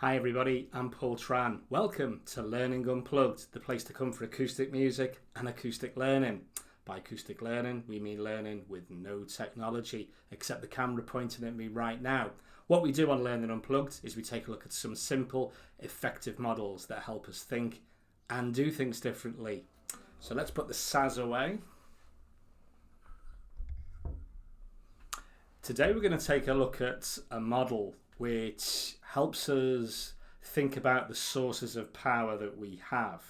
Hi everybody, I'm Paul Tran. Welcome to Learning Unplugged, the place to come for acoustic music and acoustic learning. By acoustic learning, we mean learning with no technology, except the camera pointing at me right now. What we do on Learning Unplugged is we take a look at some simple, effective models that help us think and do things differently. So let's put the saz away. Today we're going to take a look at a model which helps us think about the sources of power that we have.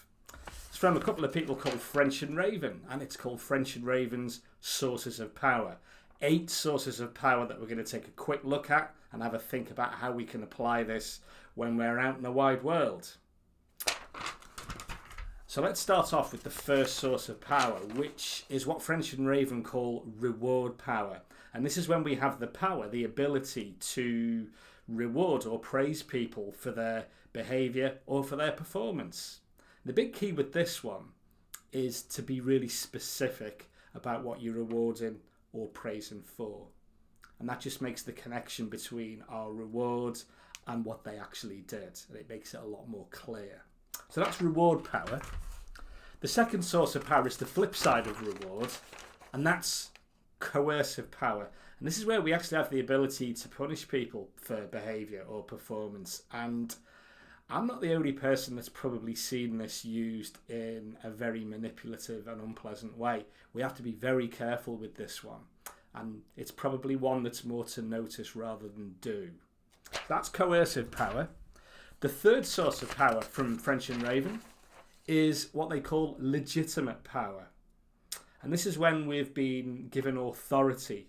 It's from a couple of people called French and Raven, and it's called French and Raven's Sources of Power. 8 sources of power that we're going to take a quick look at and have a think about how we can apply this when we're out in the wide world. So let's start off with the first source of power, which is what French and Raven call reward power. And this is when we have the power, the ability to reward or praise people for their behaviour or for their performance. The big key with this one is to be really specific about what you're rewarding or praising for. And that just makes the connection between our reward and what they actually did. And it makes it a lot more clear. So that's reward power. The second source of power is the flip side of reward, and that's coercive power. And this is where we actually have the ability to punish people for behaviour or performance. And I'm not the only person that's probably seen this used in a very manipulative and unpleasant way. We have to be very careful with this one. And it's probably one that's more to notice rather than do. That's coercive power. The third source of power from French and Raven is what they call legitimate power. And this is when we've been given authority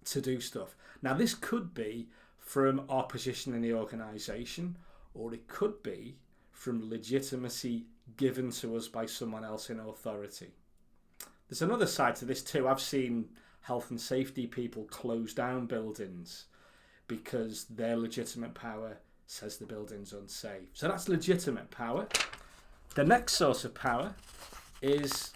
to do stuff. Now, this could be from our position in the organisation, or it could be from legitimacy given to us by someone else in authority. There's another side to this too. I've seen health and safety people close down buildings because their legitimate power says the building's unsafe. So that's legitimate power. The next source of power is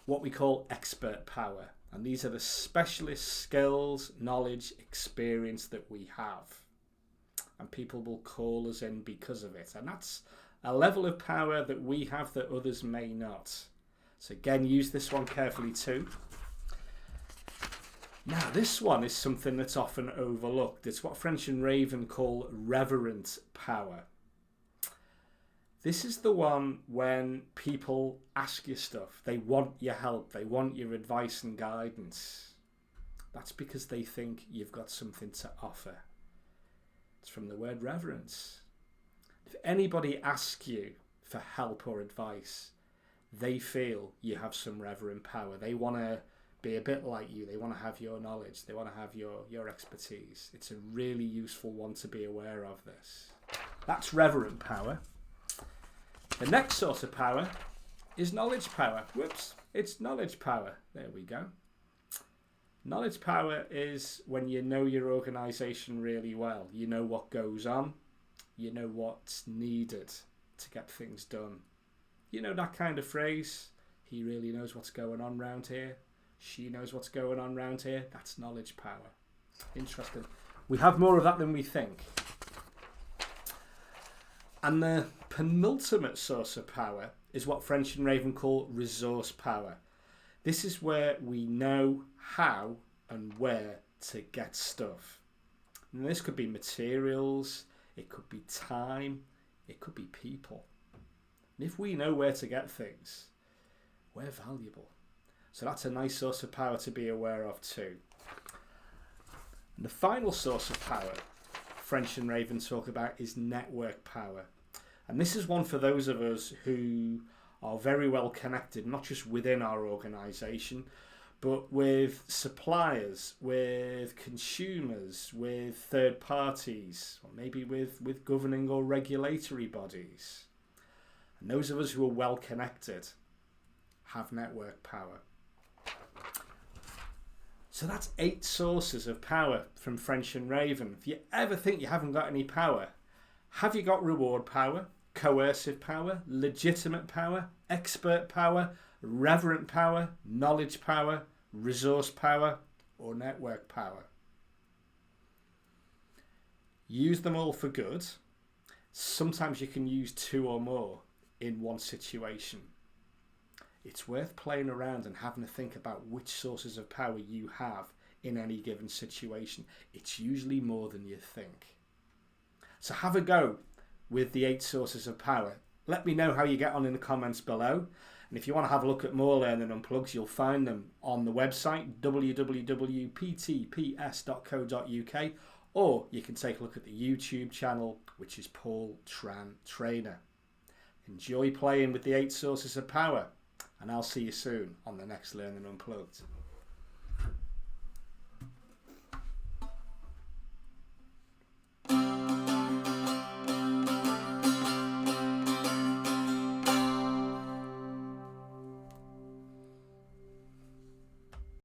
what we call expert power. And these are the specialist skills, knowledge, experience that we have. And people will call us in because of it. And that's a level of power that we have that others may not. So again, use this one carefully too. Now, this one is something that's often overlooked. It's what French and Raven call reverent power. This is the one when people ask you stuff. They want your help. They want your advice and guidance. That's because they think you've got something to offer. It's from the word reverence. If anybody asks you for help or advice, they feel you have some reverent power. They want to be a bit like you. They want to have your knowledge. They want to have your expertise. It's a really useful one to be aware of this. That's reverent power. The next source of power is knowledge power. Whoops, it's knowledge power. There we go. Knowledge power is when you know your organisation really well. You know what goes on. You know what's needed to get things done. You know that kind of phrase, he really knows what's going on round here. She knows what's going on round here. That's knowledge power. Interesting. We have more of that than we think. And the penultimate source of power is what French and Raven call resource power. This is where we know how and where to get stuff. And this could be materials, it could be time, it could be people. And if we know where to get things, we're valuable. So that's a nice source of power to be aware of too. And the final source of power French and Raven talk about is network power. And this is one for those of us who are very well connected, not just within our organisation, but with suppliers, with consumers, with third parties, or maybe with governing or regulatory bodies. And those of us who are well connected have network power. So that's 8 sources of power from French and Raven. If you ever think you haven't got any power, have you got reward power, coercive power, legitimate power, expert power, reverent power, knowledge power, resource power, or network power? Use them all for good. Sometimes you can use 2 or more in one situation. It's worth playing around and having to think about which sources of power you have in any given situation. It's usually more than you think. So have a go with the 8 sources of power. Let me know how you get on in the comments below. And if you want to have a look at more Learning Unplugged, you'll find them on the website www.ptps.co.uk, or you can take a look at the YouTube channel, which is Paul Tran Trainer. Enjoy playing with the 8 sources of power, and I'll see you soon on the next Learning Unplugged.